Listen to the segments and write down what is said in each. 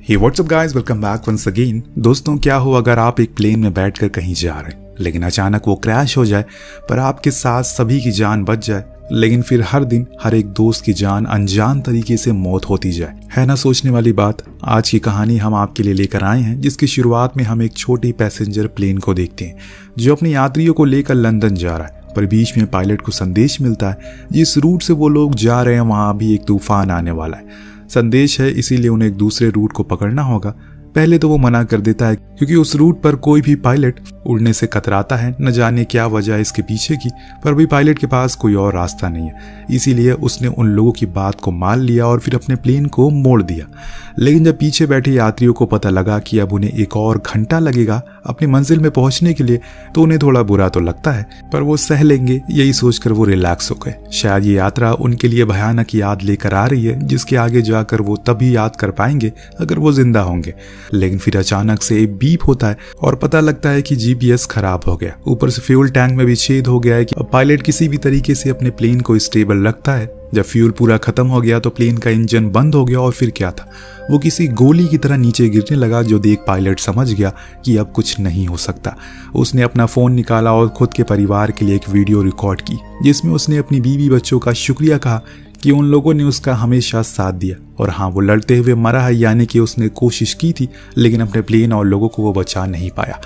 हे what's up guys, welcome back once again. दोस्तों, क्या हो अगर आप एक प्लेन में बैठकर कहीं जा रहे हैं लेकिन अचानक वो क्रैश हो जाए पर आपके साथ सभी की जान बच जाए, लेकिन फिर हर दिन हर एक दोस्त की जान अनजान तरीके से मौत होती जाए। है ना सोचने वाली बात। आज की कहानी हम आपके लिए लेकर आए हैं, जिसकी शुरुआत में हम एक छोटी पैसेंजर प्लेन को देखते हैं जो अपने यात्रियों को लेकर लंदन जा रहा है। पर बीच में पायलट को संदेश मिलता है जिस रूट से वो लोग जा रहे हैं वहां भी एक तूफान आने वाला है। संदेश है, इसीलिए उन्हें एक दूसरे रूट को पकड़ना होगा। पहले तो वो मना कर देता है क्योंकि उस रूट पर कोई भी पायलट उड़ने से कतराता है। न जाने क्या वजह इसके पीछे की, पर भी पायलट के पास कोई और रास्ता नहीं है। इसीलिए उसने उन लोगों की बात को मान लिया और फिर अपने प्लेन को मोड़ दिया। लेकिन जब पीछे बैठे यात्रियों को पता लगा कि अब उन्हें एक और घंटा लगेगा अपनी मंजिल में पहुंचने के लिए, तो उन्हें थोड़ा बुरा तो लगता है, पर वो सह लेंगे। यही सोचकर वो रिलैक्स हो गए। शायद ये यात्रा उनके लिए भयानक याद लेकर आ रही है, जिसके आगे जाकर वो तभी याद कर पाएंगे अगर वो जिंदा होंगे। लेकिन फिर अचानक से एक बीप होता है और पता लगता है कि जीपीएस खराब हो गया। ऊपर से फ्यूल टैंक में भी छेद हो गया है कि अब पायलट किसी भी तरीके से अपने प्लेन को स्टेबल रखता है। जब फ्यूल पूरा खत्म हो गया तो प्लेन का इंजन बंद हो गया और फिर क्या था, वो किसी गोली की तरह नीचे गिरने लगा, जो देख पायलट समझ गया कि अब कुछ नहीं हो सकता। उसने अपना फोन निकाला और खुद के परिवार के लिए एक वीडियो रिकॉर्ड की, जिसमें उसने अपनी बीवी बच्चों का शुक्रिया कहा कि उन लोगों ने उसका हमेशा साथ दिया। और हाँ, वो लड़ते हुए मरा है, यानी कि उसने कोशिश की थी लेकिन अपने प्लेन और लोगों को वो बचा नहीं पाया।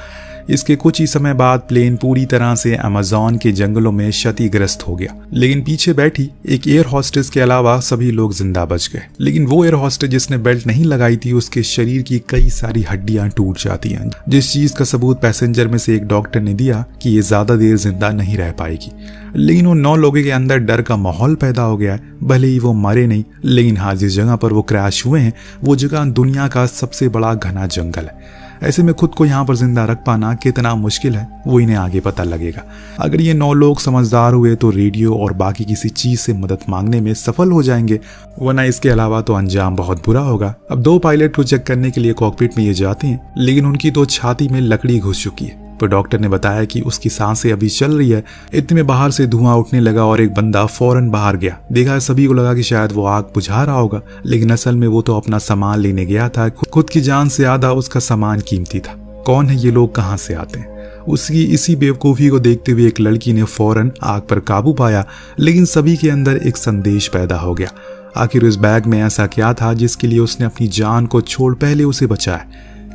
इसके कुछ ही समय बाद प्लेन पूरी तरह से अमेज़न के जंगलों में क्षतिग्रस्त हो गया, लेकिन पीछे बैठी एक एयर होस्टेस के अलावा सभी लोग जिंदा बच गए। लेकिन वो एयर होस्टेस जिसने बेल्ट नहीं लगाई थी, उसके शरीर की कई सारी हड्डियां टूट जाती हैं, जिस चीज का सबूत पैसेंजर में से एक डॉक्टर ने दिया कि ये ज्यादा देर जिंदा नहीं रह पाएगी। लेकिन उन 9 लोगों के अंदर डर का माहौल पैदा हो गया है। भले ही वो मरे नहीं, लेकिन हाँ, जिस जगह पर वो क्रैश हुए हैं वो जगह दुनिया का सबसे बड़ा घना जंगल है। ऐसे में खुद को यहाँ पर जिंदा रख पाना कितना मुश्किल है वो इन्हें आगे पता लगेगा। अगर ये 9 लोग समझदार हुए तो रेडियो और बाकी किसी चीज से मदद मांगने में सफल हो जाएंगे, वरना इसके अलावा तो अंजाम बहुत बुरा होगा। अब 2 पायलट को चेक करने के लिए कॉकपिट में ये जाते हैं, लेकिन उनकी तो छाती में लकड़ी घुस चुकी है। पर डॉक्टर ने बताया कि उसकी सांसें अभी चल रही है। इतने में बाहर से धुआं उठने लगा और एक बंदा फौरन बाहर गया। देखा, सभी को लगा कि शायद वो आग बुझा रहा होगा, लेकिन असल में वो तो अपना सामान लेने गया था। खुद की जान से ज्यादा उसका सामान कीमती था। कौन है ये लोग, कहाँ से आते हैं? उसकी इसी बेवकूफ़ी को देखते हुए एक लड़की ने फौरन आग पर काबू पाया, लेकिन सभी के अंदर एक संदेश पैदा हो गया। आखिर उस बैग में ऐसा क्या था जिसके लिए उसने अपनी जान को छोड़ पहले उसे बचाया?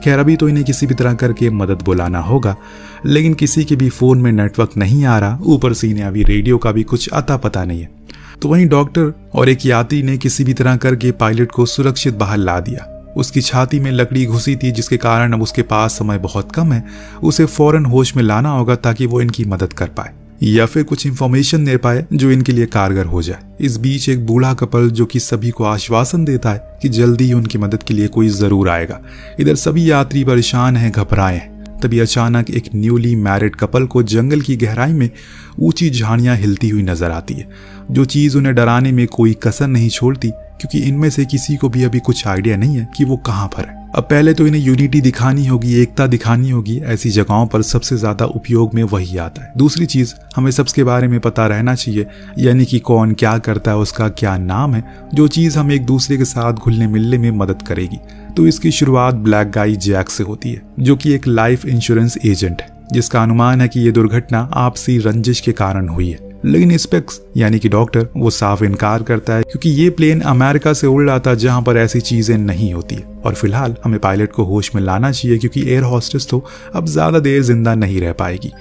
खैर, अभी तो इन्हें किसी भी तरह करके मदद बुलाना होगा, लेकिन किसी के भी फोन में नेटवर्क नहीं आ रहा। ऊपर से इन्हें अभी रेडियो का भी कुछ अता पता नहीं है। तो वहीं डॉक्टर और एक यात्री ने किसी भी तरह करके पायलट को सुरक्षित बाहर ला दिया। उसकी छाती में लकड़ी घुसी थी, जिसके कारण अब उसके पास समय बहुत कम है। उसे फौरन होश में लाना होगा ताकि वो इनकी मदद कर पाए या फिर कुछ इंफॉर्मेशन दे पाए जो इनके लिए कारगर हो जाए। इस बीच एक बूढ़ा कपल जो कि सभी को आश्वासन देता है कि जल्दी ही उनकी मदद के लिए कोई जरूर आएगा। इधर सभी यात्री परेशान हैं, घबराए हैं। तभी अचानक एक न्यूली मैरिड कपल को जंगल की गहराई में ऊंची झाड़ियां हिलती हुई नजर आती है, जो चीज उन्हें डराने में कोई कसर नहीं छोड़ती, क्योंकि इनमें से किसी को भी अभी कुछ आइडिया नहीं है कि वो कहाँ पर है। अब पहले तो इन्हें यूनिटी दिखानी होगी, एकता दिखानी होगी। ऐसी जगहों पर सबसे ज्यादा उपयोग में वही आता है। दूसरी चीज, हमें सबके बारे में पता रहना चाहिए, यानी कि कौन क्या करता है, उसका क्या नाम है, जो चीज हम एक दूसरे के साथ घुलने मिलने में मदद करेगी। तो इसकी शुरुआत ब्लैक गाई जैक से होती है, जो कि एक लाइफ इंश्योरेंस एजेंट है, जिसका अनुमान है कि ये दुर्घटना आपसी रंजिश के कारण हुई है। लेकिन स्पेक्स यानी कि डॉक्टर, वो साफ इनकार करता है, क्योंकि ये प्लेन अमेरिका से उड़ रहा था जहां पर ऐसी चीजें नहीं होती है। और फिलहाल हमें पायलट को होश में लाना चाहिए, क्योंकि एयर होस्टेस तो अब ज्यादा देर जिंदा नहीं रह पाएगी।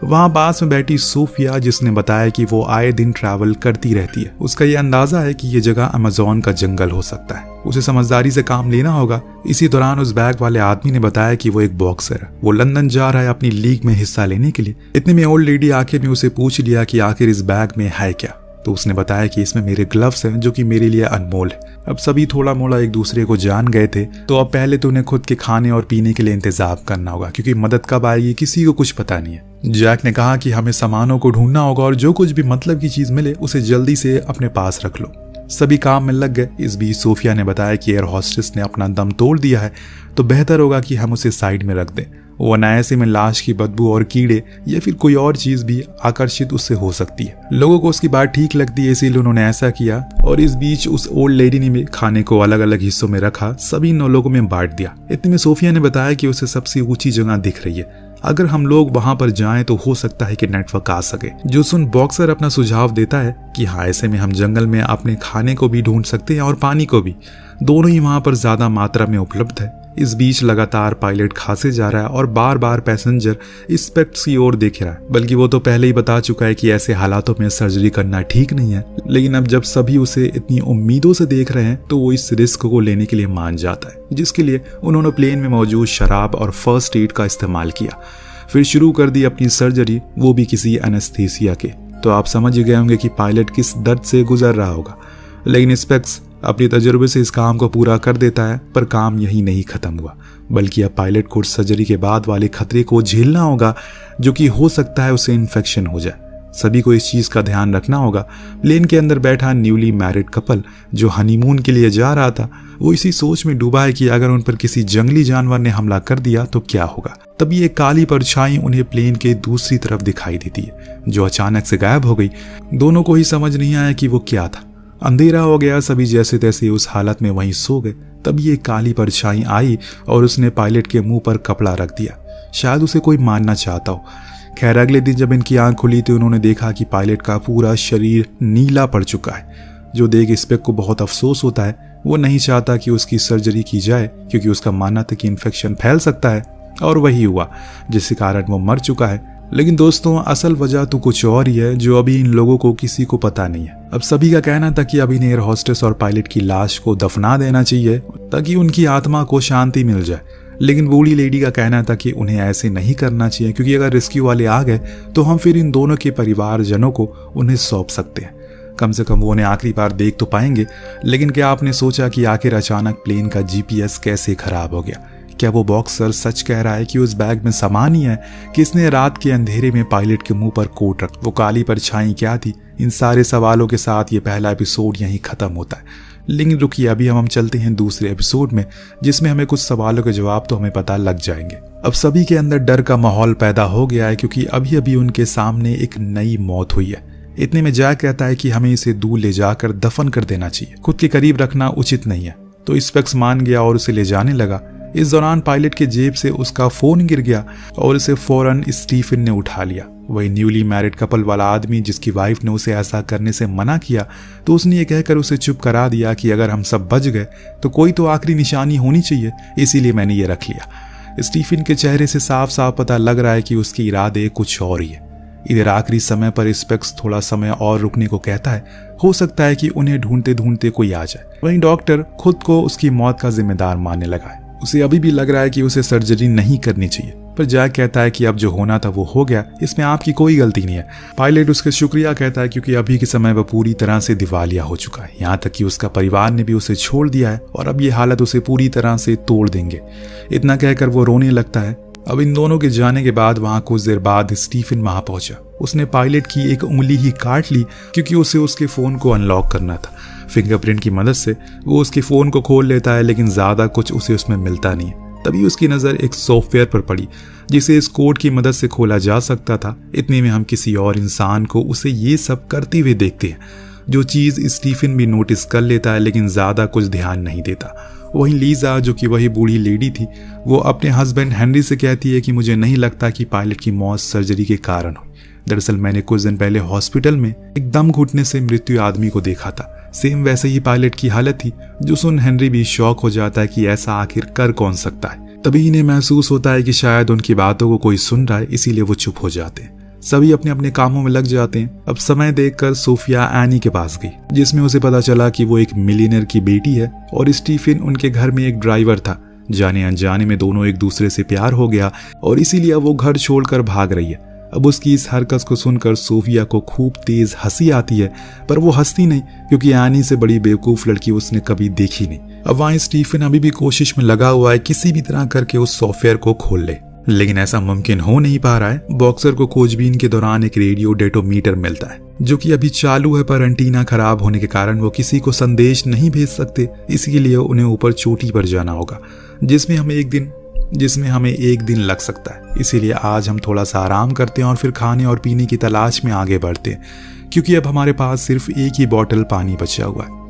वहां पास में बैठी सोफिया, जिसने बताया कि वो आए दिन ट्रैवल करती रहती है, उसका ये अंदाजा है कि ये जगह अमेज़न का जंगल हो सकता है। उसे समझदारी से काम लेना होगा। इसी दौरान उस बैग वाले आदमी ने बताया कि वो एक बॉक्सर है, वो लंदन जा रहा है अपनी लीग में हिस्सा लेने के लिए। इतने में ओल्ड लेडी आखिर में उसे पूछ लिया कि आखिर इस बैग में है क्या। तो उसने बताया कि इसमें मेरे ग्लव्स हैं, जो कि मेरे लिए अनमोल है। अब सभी थोड़ा मोड़ा एक दूसरे को जान गए थे, तो अब पहले तो उन्हें खुद के खाने और पीने के लिए इंतजाम करना होगा, क्योंकि मदद कब आएगी किसी को कुछ पता नहीं है। जैक ने कहा कि हमें सामानों को ढूंढना होगा और जो कुछ भी मतलब की चीज मिले उसे जल्दी से अपने पास रख लो। सभी काम में लग गए। इस बीच सोफिया ने बताया कि एयर होस्टेस ने अपना दम तोड़ दिया है, तो बेहतर होगा कि हम उसे साइड में रख दें, वरना ऐसे में लाश की बदबू और कीड़े या फिर कोई और चीज भी आकर्षित उससे हो सकती है। लोगों को उसकी बात ठीक लगती है, इसीलिए उन्होंने ऐसा किया। और इस बीच उस ओल्ड लेडी ने भी खाने को अलग अलग हिस्सों में रखा, सभी 9 लोगों में बांट दिया। इतने में सोफिया ने बताया कि उसे सबसे ऊंची जगह दिख रही है, अगर हम लोग वहां पर जाएं तो हो सकता है कि नेटवर्क आ सके। जो सुन बॉक्सर अपना सुझाव देता है कि हाँ, ऐसे में हम जंगल में अपने खाने को भी ढूंढ सकते हैं और पानी को भी, दोनों ही वहां पर ज्यादा मात्रा में उपलब्ध है। इस बीच लगातार पायलट खांसे जा रहा है और बार बार पैसेंजर स्पेक्ट्स की ओर देख रहा है, बल्कि वो तो पहले ही बता चुका है कि ऐसे हालातों में सर्जरी करना ठीक नहीं है। लेकिन अब जब सभी उसे इतनी उम्मीदों से देख रहे हैं तो वो इस रिस्क को लेने के लिए मान जाता है, जिसके लिए उन्होंने प्लेन में मौजूद शराब और फर्स्ट एड का इस्तेमाल किया। फिर शुरू कर दी अपनी सर्जरी, वो भी किसी एनेस्थीसिया के। तो आप समझ गए होंगे कि पायलट किस दर्द से गुजर रहा होगा। लेकिन स्पेक्स अपने तजुर्बे से इस काम को पूरा कर देता है, पर काम यही नहीं खत्म हुआ, बल्कि अब पायलट को सर्जरी के बाद वाले खतरे को झेलना होगा, जो कि हो सकता है उसे इन्फेक्शन हो जाए। सभी को इस चीज का ध्यान रखना होगा। प्लेन के अंदर बैठा न्यूली मैरिड कपल जो हनीमून के लिए जा रहा था, वो इसी सोच में डूबा है कि अगर उन पर किसी जंगली जानवर ने हमला कर दिया तो क्या होगा। तभी एक काली परछाई उन्हें प्लेन के दूसरी तरफ दिखाई देती है, जो अचानक से गायब हो गई। दोनों को ही समझ नहीं आया कि वो क्या था। अंधेरा हो गया, सभी जैसे तैसे उस हालत में वहीं सो गए। तभी एक काली परछाई आई और उसने पायलट के मुंह पर कपड़ा रख दिया, शायद उसे कोई मारना चाहता हो। खैर, अगले दिन जब इनकी आंख खुली तो उन्होंने देखा कि पायलट का पूरा शरीर नीला पड़ चुका है, जो देख स्पेक को बहुत अफसोस होता है। वो नहीं चाहता कि उसकी सर्जरी की जाए, क्योंकि उसका मानना था कि इन्फेक्शन फैल सकता है, और वही हुआ, जिसके कारण वो मर चुका है। लेकिन दोस्तों, असल वजह तो कुछ और ही है, जो अभी इन लोगों को किसी को पता नहीं है। अब सभी का कहना था कि अभी एयर होस्टेस और पायलट की लाश को दफना देना चाहिए ताकि उनकी आत्मा को शांति मिल जाए। लेकिन बूढ़ी लेडी का कहना था कि उन्हें ऐसे नहीं करना चाहिए, क्योंकि अगर रेस्क्यू वाले आ गए तो हम फिर इन दोनों के परिवारजनों को उन्हें सौंप सकते हैं। कम से कम वो उन्हें आखिरी बार देख तो पाएंगे। लेकिन क्या आपने सोचा कि आखिर अचानक प्लेन का GPS कैसे खराब हो गया? क्या वो बॉक्सर सच कह रहा है कि उस बैग में सामान ही है? किसने रात के अंधेरे में पायलट के मुंह पर कोट रख? वो काली परछाई क्या थी? इन सारे सवालों के साथ ये पहला एपिसोड यहीं खत्म होता है। लेकिन रुकिए, अभी हम चलते हैं दूसरे एपिसोड में, जिसमें हमें कुछ सवालों के जवाब तो हमें पता लग जाएंगे। अब सभी के अंदर डर का माहौल पैदा हो गया है, क्योंकि अभी अभी उनके सामने एक नई मौत हुई है। इतने में जैक कहता है कि हमें इसे दूर ले जाकर दफन कर देना चाहिए, खुद के करीब रखना उचित नहीं है। तो स्पेक्स मान गया और उसे ले जाने लगा। इस दौरान पायलट के जेब से उसका फोन गिर गया और उसे फौरन स्टीफन ने उठा लिया। वही न्यूली मैरिड कपल वाला आदमी जिसकी वाइफ ने उसे ऐसा करने से मना किया, तो उसने ये कहकर उसे चुप करा दिया कि अगर हम सब बच गए तो कोई तो आखिरी निशानी होनी चाहिए, इसीलिए मैंने ये रख लिया। स्टीफन के चेहरे से साफ साफ पता लग रहा है कि उसके इरादे कुछ और ही है। इधर आखिरी समय पर स्पेक्स थोड़ा समय और रुकने को कहता है, हो सकता है कि उन्हें ढूंढते ढूंढते कोई आ जाए। वहीं डॉक्टर खुद को उसकी मौत का जिम्मेदार मानने लगा है। उसे अभी भी लग रहा है कि उसे सर्जरी नहीं करनी चाहिए, पर जैक कहता है कि अब जो होना था वो हो गया, इसमें आपकी कोई गलती नहीं है। पायलट उसके शुक्रिया कहता है, क्योंकि अभी के समय वह पूरी तरह से दिवालिया हो चुका है। यहाँ तक कि उसका परिवार ने भी उसे छोड़ दिया है और अब ये हालत उसे पूरी तरह से तोड़ देंगे। इतना कहकर वो रोने लगता है। अब इन दोनों के जाने के बाद वहां कुछ देर बाद स्टीफन वहां पहुंचा। उसने पायलट की एक उंगली ही काट ली, क्योंकि उसे उसके फोन को अनलॉक करना था। फिंगरप्रिंट की मदद से वो उसके फोन को खोल लेता है, लेकिन ज्यादा कुछ उसे उसमें मिलता नहीं है। तभी उसकी नजर एक सॉफ्टवेयर पर पड़ी, जिसे इस कोड की मदद से खोला जा सकता था। इतने में हम किसी और इंसान को उसे ये सब करते हुए देखते हैं, जो चीज स्टीफन भी नोटिस कर लेता है, लेकिन ज्यादा कुछ ध्यान नहीं देता। वहीं लीजा, जो कि वही बूढ़ी लेडी थी, वो अपने हस्बैंड हेनरी से कहती है कि मुझे नहीं लगता कि पायलट की मौत सर्जरी के कारण हुई। दरअसल मैंने कुछ दिन पहले हॉस्पिटल में एक दम घुटने से मृत्यु आदमी को देखा था। सेम वैसे ही पायलट की हालत थी, जो सुन हेनरी भी शॉक हो जाता है कि ऐसा आखिर कर कौन सकता है। तभी इन्हें महसूस होता है कि शायद उनकी बातों को कोई सुन रहा है, इसीलिए वो चुप हो जाते हैं। सभी अपने अपने कामों में लग जाते हैं। अब समय देखकर सोफिया एनी के पास गई, जिसमें उसे पता चला कि वो एक मिलियनर की बेटी है और स्टीफन उनके घर में एक ड्राइवर था। जाने अनजाने में दोनों एक दूसरे से प्यार हो गया और इसीलिए वो घर छोड़कर भाग रही है। अब उसकी इस हरकत को सुनकर सोफिया को खूब तेज हंसी आती है, पर वो हंसती नहीं, क्योंकि एनी से बड़ी बेवकूफ लड़की उसने कभी देखी नहीं। अब वहाँ स्टीफन अभी भी कोशिश में लगा हुआ है किसी भी तरह करके उस सॉफ्टवेयर को खोल ले। लेकिन ऐसा मुमकिन हो नहीं पा रहा है। बॉक्सर को खोजबीन के दौरान एक रेडियो डेटोमीटर मिलता है जो कि अभी चालू है, पर एंटीना खराब होने के कारण वो किसी को संदेश नहीं भेज सकते। इसीलिए उन्हें ऊपर चोटी पर जाना होगा जिसमें हमें एक दिन लग सकता है। इसीलिए आज हम थोड़ा सा आराम करते हैं और फिर खाने और पीने की तलाश में आगे बढ़ते हैं, क्योंकि अब हमारे पास सिर्फ एक ही बॉटल पानी बचा हुआ है।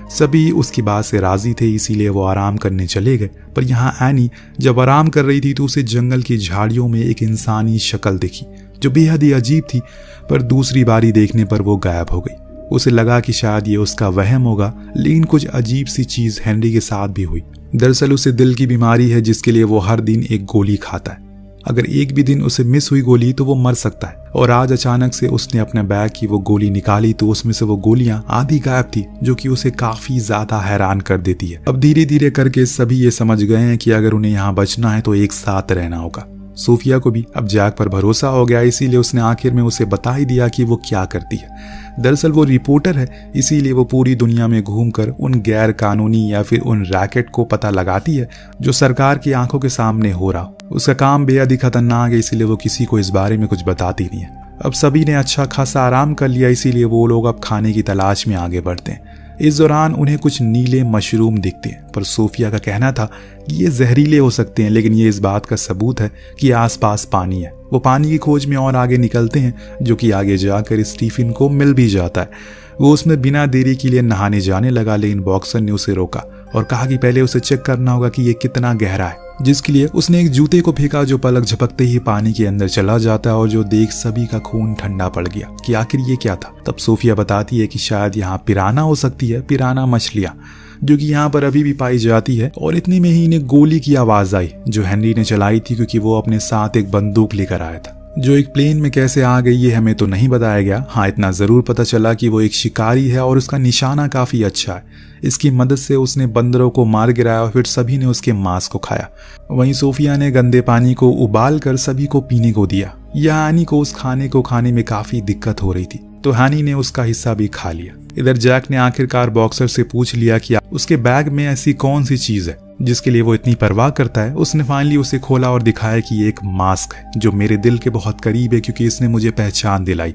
सभी उसकी बात से राजी थे, इसीलिए वो आराम करने चले गए। पर यहाँ एनी जब आराम कर रही थी तो उसे जंगल की झाड़ियों में एक इंसानी शक्ल दिखी जो बेहद ही अजीब थी। पर दूसरी बारी देखने पर वो गायब हो गई। उसे लगा कि शायद ये उसका वहम होगा, लेकिन कुछ अजीब सी चीज हेनरी के साथ भी हुई। दरअसल उसे दिल की बीमारी है जिसके लिए वो हर दिन एक गोली खाता है। अगर एक भी दिन उसे मिस हुई गोली तो वो मर सकता है। और आज अचानक से उसने अपने बैग की वो गोली निकाली तो उसमें से वो गोलियां आधी गायब थी, जो कि उसे काफी ज्यादा हैरान कर देती है। अब धीरे धीरे करके सभी ये समझ गए हैं कि अगर उन्हें यहाँ बचना है तो एक साथ रहना होगा। सोफिया को भी अब जैक पर भरोसा हो गया, इसीलिए उसने आखिर में उसे बता ही दिया कि वो क्या करती है। दरअसल वो रिपोर्टर है, इसीलिए वो पूरी दुनिया में घूमकर उन गैर कानूनी या फिर उन रैकेट को पता लगाती है जो सरकार की आंखों के सामने हो रहा। उसका काम बेहद ही खतरनाक है, इसीलिए वो किसी को इस बारे में कुछ बताती नहीं है। अब सभी ने अच्छा खासा आराम कर लिया, इसीलिए वो लोग अब खाने की तलाश में आगे बढ़ते हैं। इस दौरान उन्हें कुछ नीले मशरूम दिखते हैं, पर सोफिया का कहना था कि ये जहरीले हो सकते हैं, लेकिन ये इस बात का सबूत है कि आसपास पानी है। वो पानी की खोज में और आगे निकलते हैं, जो कि आगे जाकर स्टीफन को मिल भी जाता है। वो उसमें बिना देरी के लिए नहाने जाने लगा, लेकिन बॉक्सर ने उसे रोका और कहा कि पहले उसे चेक करना होगा कि ये कितना गहरा है, जिसके लिए उसने एक जूते को फेंका जो पलक झपकते ही पानी के अंदर चला जाता है और जो देख सभी का खून ठंडा पड़ गया कि आखिर ये क्या था। तब सोफिया बताती है कि शायद यहाँ पिराना हो सकती है, पिराना मछलियाँ, जो कि यहाँ पर अभी भी पाई जाती है। और इतने में ही इन्हें गोली की आवाज आई जो हेनरी ने चलाई थी, क्योंकि वो अपने साथ एक बंदूक लेकर आया था, जो एक प्लेन में कैसे आ गई ये हमें तो नहीं बताया गया। हाँ, इतना जरूर पता चला कि वो एक शिकारी है और उसका निशाना काफी अच्छा है। इसकी मदद से उसने बंदरों को मार गिराया और फिर सभी ने उसके मांस को खाया। वहीं सोफिया ने गंदे पानी को उबाल कर सभी को पीने को दिया। यह एनी को उस खाने को खाने में काफी दिक्कत हो रही थी, तो एनी ने उसका हिस्सा भी खा लिया। इधर जैक ने आखिरकार बॉक्सर से पूछ लिया कि उसके बैग में ऐसी कौन सी चीज है जिसके लिए वो इतनी परवाह करता है। उसने फाइनली उसे खोला और दिखाया कि ये एक मास्क है जो मेरे दिल के बहुत करीब है, क्योंकि इसने मुझे पहचान दिलाई,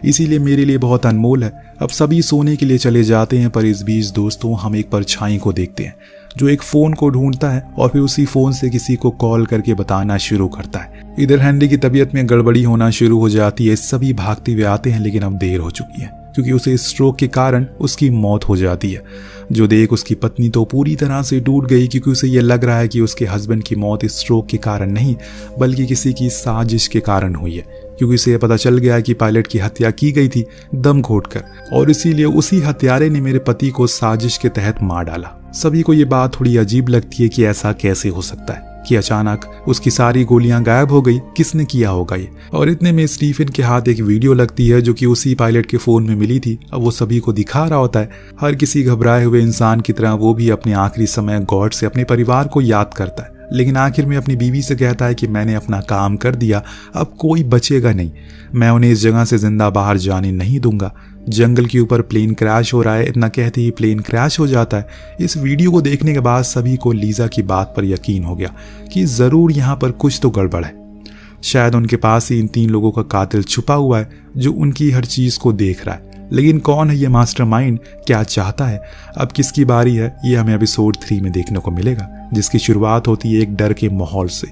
इसीलिए मेरे लिए बहुत अनमोल है। अब सभी सोने के लिए चले जाते हैं, पर इस बीच दोस्तों हम एक परछाई को देखते हैं जो एक फोन को ढूंढता है और फिर उसी फोन से किसी को कॉल करके बताना शुरू करता है। इधर हेनरी की तबीयत में गड़बड़ी होना शुरू हो जाती है। सभी भागते हुए आते हैं, लेकिन अब देर हो चुकी है, क्योंकि उसे स्ट्रोक के कारण उसकी मौत हो जाती है। जो देख उसकी पत्नी तो पूरी तरह से टूट गई, क्योंकि उसे यह लग रहा है कि उसके हस्बैंड की मौत स्ट्रोक के कारण नहीं बल्कि किसी की साजिश के कारण हुई है, क्योंकि उसे पता चल गया कि पायलट की हत्या की गई थी दम घोटकर, और इसीलिए उसी हत्यारे ने मेरे पति को साजिश के तहत मार डाला। सभी को ये बात थोड़ी अजीब लगती है कि ऐसा कैसे हो सकता है कि अचानक उसकी सारी गोलियां गायब हो गई, किसने किया होगा ये। और इतने में स्टीफन के हाथ एक वीडियो लगती है जो कि उसी पायलट के फोन में मिली थी। अब वो सभी को दिखा रहा होता है। हर किसी घबराए हुए इंसान की तरह वो भी अपने आखिरी समय गॉड से अपने परिवार को याद करता है, लेकिन आखिर में अपनी बीवी से कहता है कि मैंने अपना काम कर दिया, अब कोई बचेगा नहीं, मैं उन्हें इस जगह से जिंदा बाहर जाने नहीं दूंगा। जंगल के ऊपर प्लेन क्रैश हो रहा है, इतना कहते ही प्लेन क्रैश हो जाता है। इस वीडियो को देखने के बाद सभी को लीजा की बात पर यकीन हो गया कि जरूर यहाँ पर कुछ तो गड़बड़ है। शायद उनके पास ही इन 3 लोगों का कातिल छुपा हुआ है जो उनकी हर चीज को देख रहा है। लेकिन कौन है ये मास्टरमाइंड, क्या चाहता है, अब किसकी बारी है, ये हमें एपिसोड 3 में देखने को मिलेगा, जिसकी शुरुआत होती है एक डर के माहौल से,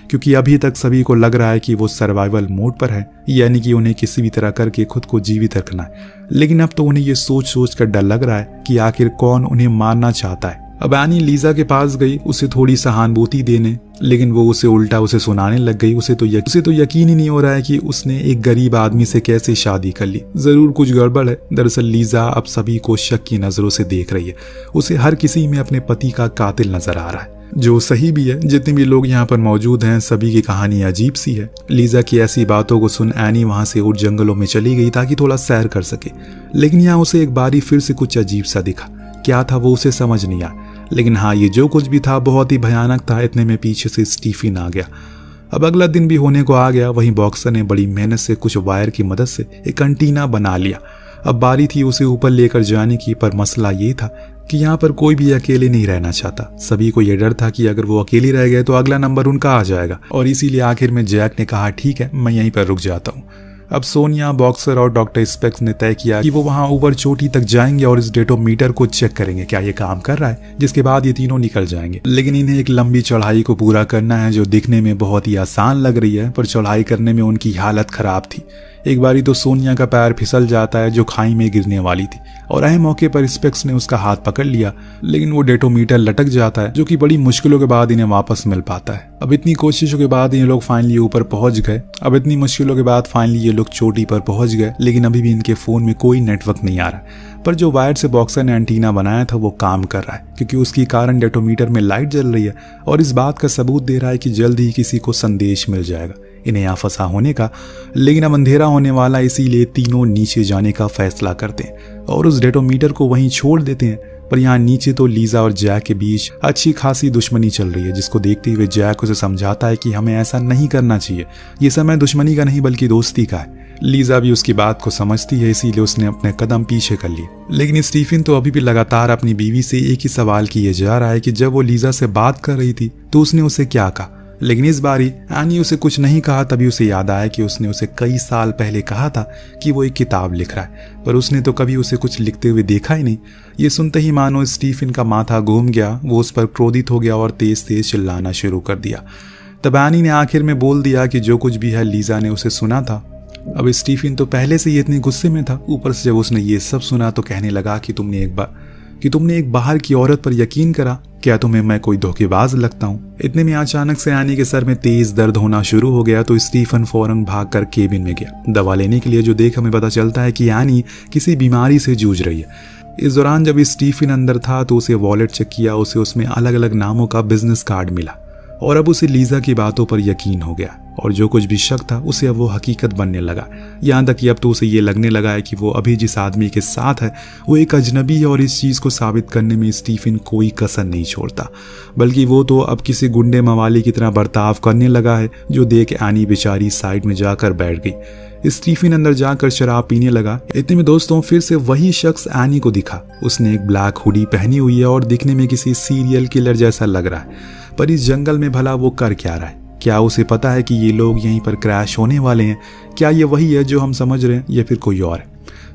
क्योंकि अभी तक सभी को लग रहा है कि वो सर्वाइवल मोड पर है, यानी कि उन्हें किसी भी तरह करके खुद को जीवित रखना है। लेकिन अब तो उन्हें ये सोच सोच कर डर लग रहा है कि आखिर कौन उन्हें मारना चाहता है। अब एनी लीजा के पास गई उसे थोड़ी सहानुभूति देने, लेकिन वो उसे उल्टा उसे सुनाने लग गई। उसे तो यकीन ही नहीं हो रहा है कि उसने एक गरीब आदमी से कैसे शादी कर ली, जरूर कुछ गड़बड़ है। दरअसल लीजा अब सभी को शक की नजरों से देख रही है। उसे हर किसी में अपने पति का कातिल नजर आ रहा है, जो सही भी है। जितने भी लोग यहाँ पर मौजूद हैं सभी की कहानी अजीब सी है। लीजा की ऐसी बातों को सुन एनी वहां से उठ जंगलों में चली गई ताकि थोड़ा सैर कर सके, लेकिन यहाँ उसे एक बारी फिर से कुछ अजीब सा दिखा। क्या था वो उसे समझ नहीं आया, लेकिन हाँ ये जो कुछ भी था बहुत ही भयानक था। इतने में पीछे से स्टीफन आ गया। अब अगला दिन भी होने को आ गया। वहीं बॉक्सर ने बड़ी मेहनत से कुछ वायर की मदद से एक एंटीना बना लिया। अब बारी थी उसे ऊपर लेकर जाने की, पर मसला ये था कि यहाँ पर कोई भी अकेले नहीं रहना चाहता। सभी को यह डर था कि अगर वो अकेले रह गए तो अगला नंबर उनका आ जाएगा, और इसीलिए आखिर में जैक ने कहा ठीक है, मैं यहीं पर रुक जाता हूँ। अब सोनिया, बॉक्सर और डॉक्टर स्पेक्स ने तय किया कि वो वहां ऊपर चोटी तक जाएंगे और इस डेटोमीटर को चेक करेंगे क्या ये काम कर रहा है, जिसके बाद ये तीनों निकल जाएंगे। लेकिन इन्हें एक लंबी चढ़ाई को पूरा करना है जो दिखने में बहुत ही आसान लग रही है, पर चढ़ाई करने में उनकी हालत खराब थी। एक बारी तो सोनिया का पैर फिसल जाता है जो खाई में गिरने वाली थी, और अहम मौके पर स्पेक्स ने उसका हाथ पकड़ लिया, लेकिन वो डेटोमीटर लटक जाता है, जो कि बड़ी मुश्किलों के बाद इन्हें वापस मिल पाता है। अब इतनी कोशिशों के बाद ये लोग फाइनली ऊपर पहुंच गए। अब इतनी मुश्किलों के बाद फाइनली ये लोग चोटी पर पहुंच गए, लेकिन अभी भी इनके फोन में कोई नेटवर्क नहीं आ रहा। पर जो वायर से बॉक्सर ने एंटीना बनाया था वो काम कर रहा है, क्योंकि उसकी कारण डेटोमीटर में लाइट जल रही है, और इस बात का सबूत दे रहा है कि जल्द ही किसी को संदेश मिल जाएगा इन्हें यहाँ फंसा होने का। लेकिन अब अंधेरा होने वाला, इसीलिए तीनों नीचे जाने का फैसला करते हैं और उस डेटोमीटर को वहीं छोड़ देते हैं। पर यहाँ नीचे तो लीजा और जैक के बीच अच्छी खासी दुश्मनी चल रही है, जिसको देखते हुए जैक उसे समझाता है कि हमें ऐसा नहीं करना चाहिए, ये समय दुश्मनी का नहीं बल्कि दोस्ती का है। लीजा भी उसकी बात को समझती है, इसीलिए उसने अपने कदम पीछे कर लिए। लेकिन स्टीफन तो अभी भी लगातार अपनी बीवी से एक ही सवाल किए जा रहा है कि जब वो लीजा से बात कर रही थी तो उसने उसे क्या कहा। लेकिन इस बारी एनी उसे कुछ नहीं कहा। तभी उसे याद आया कि उसने उसे कई साल पहले कहा था कि वो एक किताब लिख रहा है, पर उसने तो कभी उसे कुछ लिखते हुए देखा ही नहीं। ये सुनते ही मानो स्टीफन का माथा घूम गया, वो उस पर क्रोधित हो गया और तेज तेज चिल्लाना शुरू कर दिया। तब एनी ने आखिर में बोल दिया कि जो कुछ भी है लीजा ने उसे सुना था। अब स्टीफन तो पहले से ही इतने गुस्से में था, ऊपर से जब उसने ये सब सुना तो कहने लगा कि तुमने एक बाहर की औरत पर यकीन करा, क्या तुम्हें मैं कोई धोखेबाज लगता हूँ। इतने में अचानक से एनी के सर में तेज दर्द होना शुरू हो गया, तो स्टीफन फौरन भागकर केबिन में गया दवा लेने के लिए, जो देख हमें पता चलता है कि एनी किसी बीमारी से जूझ रही है। इस दौरान जब स्टीफन अंदर था तो उसे वॉलेट चेक किया, उसे उसमें अलग अलग नामों का बिजनेस कार्ड मिला, और अब उसे लीजा की बातों पर यकीन हो गया, और जो कुछ भी शक था उसे अब वो हकीकत बनने लगा। यहाँ तक कि अब तो उसे ये लगने लगा है कि वो अभी जिस आदमी के साथ है वो एक अजनबी है, और इस चीज़ को साबित करने में स्टीफन कोई कसर नहीं छोड़ता, बल्कि वो तो अब किसी गुंडे मवाली की तरह बर्ताव करने लगा है, जो देख एनी बेचारी साइड में जाकर बैठ गई। स्टीफन अंदर जाकर शराब पीने लगा। इतने में दोस्तों फिर से वही शख्स एनी को दिखा। उसने एक ब्लैक हुडी पहनी हुई है और दिखने में किसी सीरियल किलर जैसा लग रहा है, पर इस जंगल में भला वो कर क्या रहा है? क्या उसे पता है कि ये लोग यहीं पर क्रैश होने वाले हैं? क्या ये वही है जो हम समझ रहे हैं या फिर कोई और है?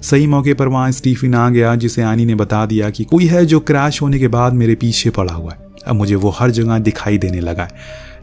सही मौके पर वहाँ स्टीफन आ गया, जिसे एनी ने बता दिया कि कोई है जो क्रैश होने के बाद मेरे पीछे पड़ा हुआ है, अब मुझे वो हर जगह दिखाई देने लगा है।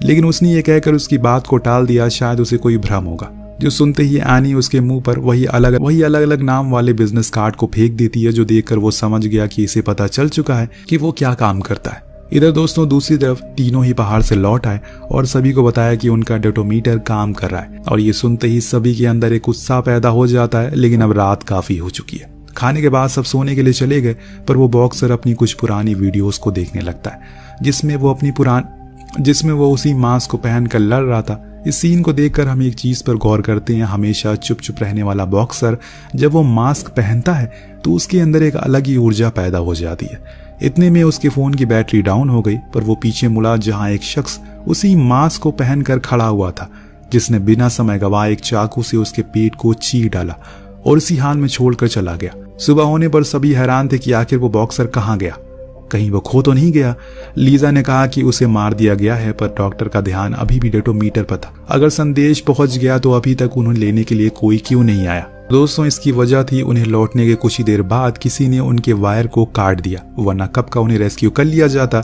लेकिन उसने ये कहकर उसकी बात को टाल दिया, शायद उसे कोई भ्रम होगा। जो सुनते ही एनी उसके मुंह पर वही अलग अलग नाम वाले बिजनेस कार्ड को फेंक देती है, जो देखकर वो समझ गया कि इसे पता चल चुका है कि वो क्या काम करता है। इधर दोस्तों दूसरी तरफ तीनों ही पहाड़ से लौट आए और सभी को बताया कि उनका डेटोमीटर काम कर रहा है, और ये सुनते ही सभी के अंदर एक उत्साह पैदा हो जाता है। लेकिन अब रात काफी हो चुकी है। खाने के बाद सब सोने के लिए चले गए, पर वो बॉक्सर अपनी कुछ पुरानी वीडियोस को देखने लगता है, जिसमें वो उसी मास्क को पहनकर लड़ रहा था। इस सीन को देखकर हम एक चीज पर गौर करते हैं, हमेशा चुप चुप रहने वाला बॉक्सर जब वो मास्क पहनता है तो उसके अंदर एक अलग ही ऊर्जा पैदा हो जाती है। इतने में उसके फोन की बैटरी डाउन हो गई, पर वो पीछे मुड़ा जहां एक शख्स उसी मास्क को पहनकर खड़ा हुआ था, जिसने बिना समय गवाए एक चाकू से उसके पेट को चीर डाला और उसी हाल में छोड़कर चला गया। सुबह होने पर सभी हैरान थे कि आखिर वो बॉक्सर कहाँ गया, कहीं वो खो तो नहीं गया। लीजा ने कहा कि उसे मार दिया गया है, पर डॉक्टर का ध्यान अभी भी डेटोमीटर पर था। अगर संदेश पहुंच गया तो अभी तक उन्हें लेने के लिए कोई क्यों नहीं आया? दोस्तों इसकी वजह थी उन्हें लौटने के कुछ ही देर बाद किसी ने उनके वायर को काट दिया, वरना कब का उन्हें रेस्क्यू कर लिया जाता।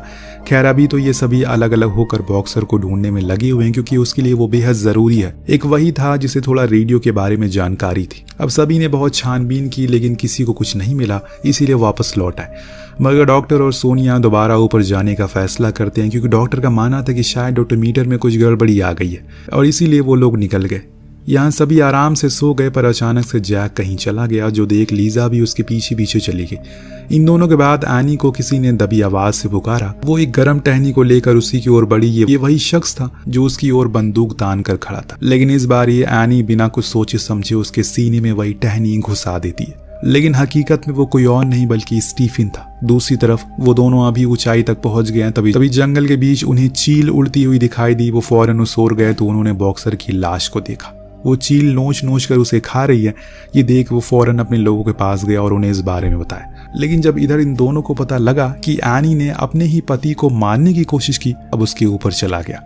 खैर अभी तो ये सभी अलग अलग होकर बॉक्सर को ढूंढने में लगे हुए हैं, क्योंकि उसके लिए वो बेहद जरूरी है। एक वही था जिसे थोड़ा रेडियो के बारे में जानकारी थी। अब सभी ने बहुत छानबीन की, लेकिन किसी को कुछ नहीं मिला, इसीलिए वापस लौट आए। मगर डॉक्टर और सोनिया दोबारा ऊपर जाने का फैसला करते हैं, क्योंकि डॉक्टर का मानना था कि शायद डेटोमीटर में कुछ गड़बड़ी आ गई है, और इसीलिए वो लोग निकल गए। यहाँ सभी आराम से सो गए, पर अचानक से जैक कहीं चला गया, जो देख लीजा भी उसके पीछे पीछे चली गई। इन दोनों के बाद एनी को किसी ने दबी आवाज से पुकारा। वो एक गर्म टहनी को लेकर उसी की ओर बढ़ी। ये वही शख्स था जो उसकी ओर बंदूक तान कर खड़ा था, लेकिन इस बार ये एनी बिना कुछ सोचे समझे उसके सीने में वही टहनी घुसा देती है। लेकिन हकीकत में वो कोई और नहीं बल्कि स्टीफन था। दूसरी तरफ वो दोनों अभी ऊंचाई तक पहुंच गए। तभी जंगल के बीच उन्हें चील उड़ती हुई दिखाई दी। वो फौरन उस ओर गए तो उन्होंने बॉक्सर की लाश को देखा। वो चील नोच नोच कर उसे खा रही है। ये देख वो फौरन अपने लोगों के पास गया और उन्हें इस बारे में बताया। लेकिन जब इधर इन दोनों को पता लगा कि एनी ने अपने ही पति को मारने की कोशिश की, अब उसके ऊपर चला गया।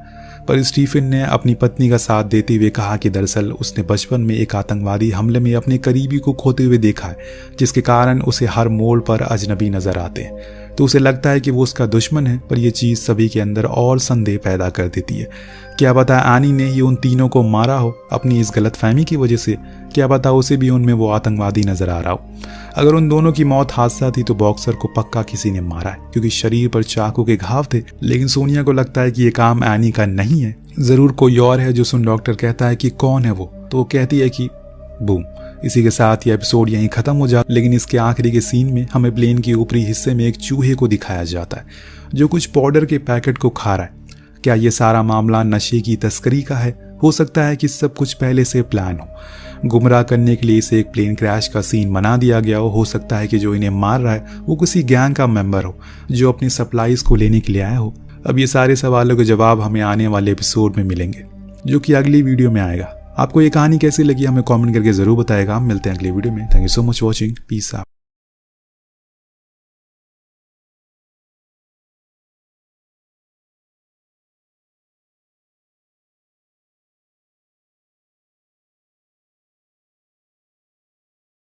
पर स्टीफन ने अपनी पत्नी का साथ देते हुए कहा कि दरअसल उसने बचपन में एक आतंकवादी हमले में अपने करीबी को खोते हुए देखा है, जिसके कारण उसे हर मोड़ पर अजनबी नजर आते हैं। तो उसे लगता है कि वो उसका दुश्मन है, पर यह चीज़ सभी के अंदर और संदेह पैदा कर देती है। क्या पता एनी ने ही उन तीनों को मारा हो अपनी इस गलतफहमी की वजह से, क्या पता उसे भी उनमें वो आतंकवादी नजर आ रहा हो। अगर उन दोनों की मौत हादसा थी तो बॉक्सर को पक्का किसी ने मारा है, क्योंकि शरीर पर चाकू के घाव थे। लेकिन सोनिया को लगता है कि ये काम एनी का नहीं है, जरूर कोई और है। जो सुन डॉक्टर कहता है कि कौन है वो, तो वो कहती है कि बूम। इसी के साथ ये एपिसोड यहीं खत्म हो जाता। लेकिन इसके आखिरी के सीन में हमें प्लेन के ऊपरी हिस्से में एक चूहे को दिखाया जाता है जो कुछ पाउडर के पैकेट को खा रहा है। क्या ये सारा मामला नशे की तस्करी का है? हो सकता है कि सब कुछ पहले से प्लान हो। गुमराह करने के लिए इसे एक प्लेन क्रैश का सीन बना दिया गया हो सकता है कि जो इन्हें मार रहा है वो किसी गैंग का मेंबर हो जो अपनी सप्लाईज को लेने के लिए आया हो। अब ये सारे सवालों के जवाब हमें आने वाले एपिसोड में मिलेंगे, जो कि अगली वीडियो में आएगा। आपको ये कहानी कैसी लगी हमें कमेंट करके जरूर बताएगा। हम मिलते हैं अगली वीडियो में। Thank you so much watching. Peace out.